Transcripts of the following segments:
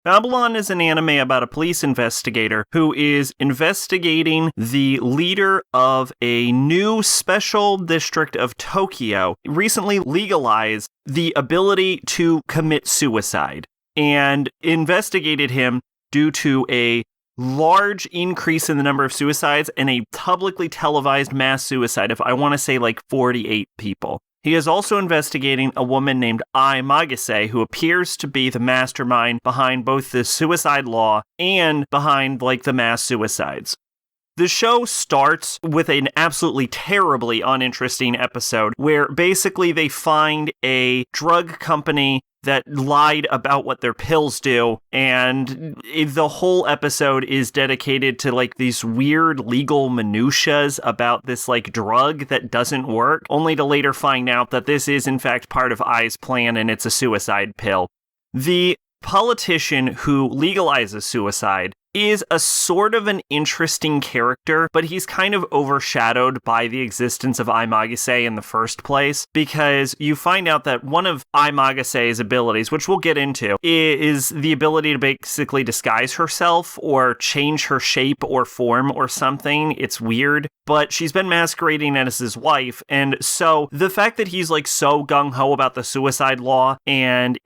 Babylon is an anime about a police investigator who is investigating the leader of a new special district of Tokyo, recently legalized the ability to commit suicide, and investigated him due to a large increase in the number of suicides and a publicly televised mass suicide of, I want to say, like 48 people. He is also investigating a woman named Ai Magase, who appears to be the mastermind behind both the suicide law and behind, like, the mass suicides. The show starts with an absolutely terribly uninteresting episode where basically they find a drug company that lied about what their pills do, and the whole episode is dedicated to like these weird legal minutiae about this like drug that doesn't work, only to later find out that this is in fact part of Ai's plan and it's a suicide pill. The politician who legalizes suicide is a sort of an interesting character, but he's kind of overshadowed by the existence of Ai Magase in the first place, because you find out that one of Ai Magase's abilities, which we'll get into, is the ability to basically disguise herself or change her shape or form or something. It's weird, but she's been masquerading as his wife, and so the fact that he's like so gung-ho about the suicide law and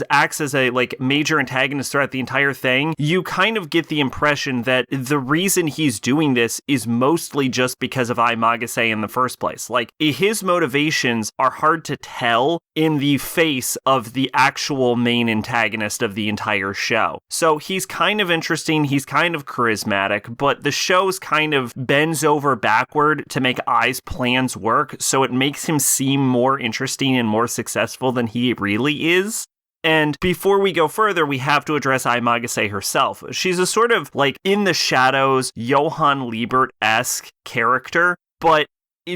acts as a like major antagonist throughout the entire thing, you kind of get the impression that the reason he's doing this is mostly just because of Ai Magase in the first place. Like, his motivations are hard to tell in the face of the actual main antagonist of the entire show. So he's kind of interesting, he's kind of charismatic, but the show's kind of bends over backward to make Ai's plans work, so it makes him seem more interesting and more successful than he really is. And before we go further, we have to address Ai Magase herself. She's a sort of, like, in the shadows, Johann Liebert-esque character, but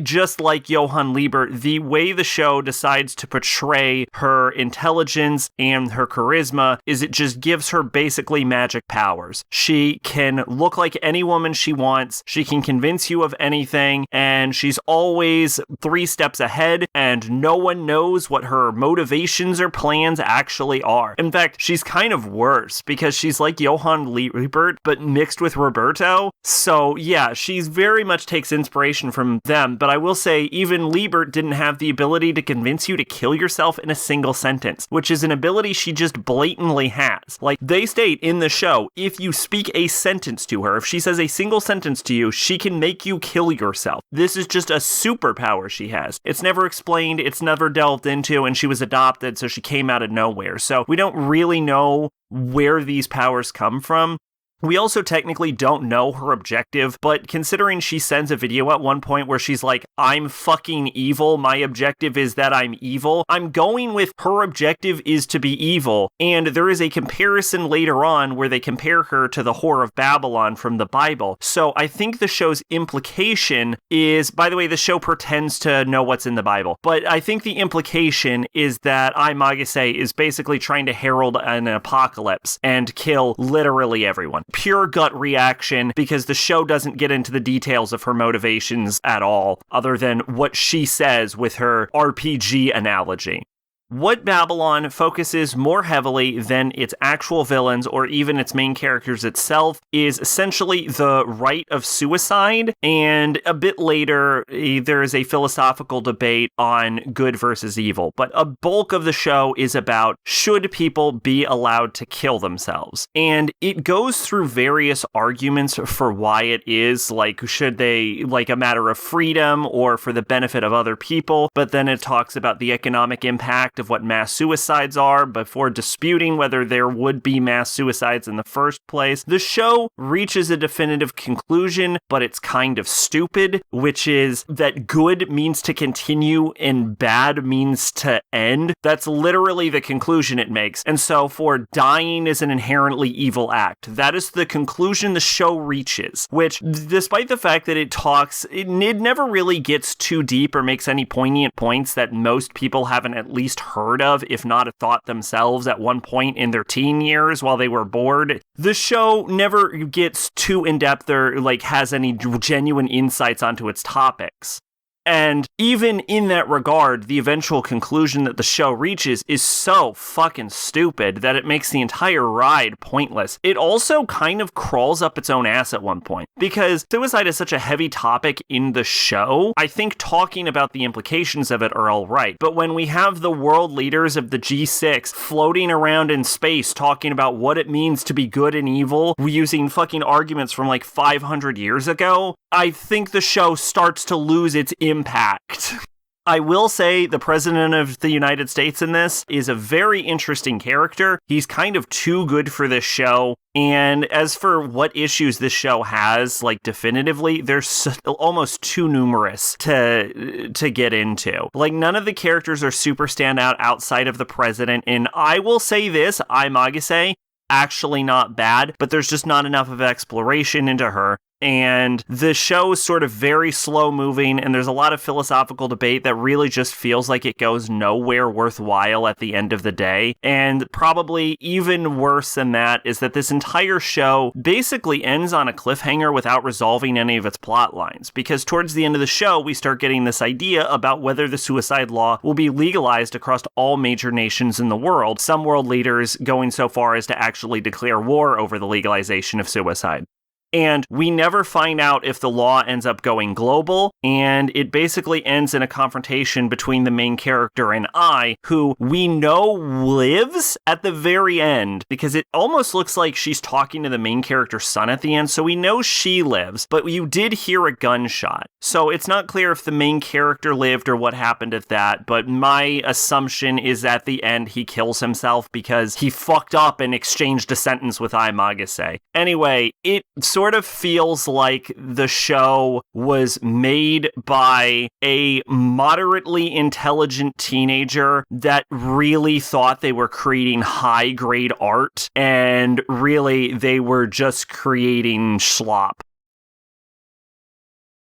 just like Johann Liebert, the way the show decides to portray her intelligence and her charisma is it just gives her basically magic powers. She can look like any woman she wants, she can convince you of anything, and she's always 3 steps ahead, and no one knows what her motivations or plans actually are. In fact, she's kind of worse, because she's like Johann Liebert, but mixed with Roberto. So yeah, she's very much takes inspiration from them, but I will say, even Liebert didn't have the ability to convince you to kill yourself in a single sentence, which is an ability she just blatantly has. Like, they state in the show, if you speak a sentence to her, if she says a single sentence to you, she can make you kill yourself. This is just a superpower she has. It's never explained, it's never delved into, and she was adopted, so she came out of nowhere. So we don't really know where these powers come from. We also technically don't know her objective, but considering she sends a video at one point where she's like, I'm fucking evil, my objective is that I'm evil, I'm going with her objective is to be evil, and there is a comparison later on where they compare her to the Whore of Babylon from the Bible. So I think the show's implication is, by the way, the show pretends to know what's in the Bible, but I think the implication is that Ai Magase is basically trying to herald an apocalypse and kill literally everyone. Pure gut reaction, because the show doesn't get into the details of her motivations at all, other than what she says with her RPG analogy. What Babylon focuses more heavily than its actual villains or even its main characters itself is essentially the right of suicide, and a bit later there is a philosophical debate on good versus evil. But a bulk of the show is about, should people be allowed to kill themselves? And it goes through various arguments for why it is, like, should they, like, a matter of freedom or for the benefit of other people, but then it talks about the economic impact of what mass suicides are before disputing whether there would be mass suicides in the first place. The show reaches a definitive conclusion, but it's kind of stupid, which is that good means to continue and bad means to end. That's literally the conclusion it makes. And so for dying is an inherently evil act, that is the conclusion the show reaches, which, despite the fact that it never really gets too deep or makes any poignant points that most people haven't at least heard of, if not thought themselves at one point in their teen years while they were bored. The show never gets too in-depth or like has any genuine insights onto its topics. And even in that regard, the eventual conclusion that the show reaches is so fucking stupid that it makes the entire ride pointless. It also kind of crawls up its own ass at one point. Because suicide is such a heavy topic in the show, I think talking about the implications of it are all right. But when we have the world leaders of the G6 floating around in space talking about what it means to be good and evil, using fucking arguments from like 500 years ago, I think the show starts to lose its impact. I will say the president of the United States in this is a very interesting character. He's kind of too good for this show. And as for what issues this show has, like definitively, they're almost too numerous to get into. Like none of the characters are super standout outside of the president. And I will say this, Magase, actually not bad, but there's just not enough of exploration into her. And the show is sort of very slow moving, and there's a lot of philosophical debate that really just feels like it goes nowhere worthwhile at the end of the day. And probably even worse than that is that this entire show basically ends on a cliffhanger without resolving any of its plot lines. Because towards the end of the show, we start getting this idea about whether the suicide law will be legalized across all major nations in the world, some world leaders going so far as to actually declare war over the legalization of suicide. And we never find out if the law ends up going global, and it basically ends in a confrontation between the main character and I, who we know lives at the very end, because it almost looks like she's talking to the main character's son at the end, so we know she lives, but you did hear a gunshot. So it's not clear if the main character lived or what happened at that, but my assumption is at the end he kills himself because he fucked up and exchanged a sentence with Magase. Anyway, it sort of feels like the show was made by a moderately intelligent teenager that really thought they were creating high-grade art, and really they were just creating slop.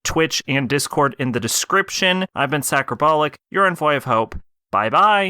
Twitch and Discord in the description. I've been Sacrobolic, your envoy of hope. Bye-bye.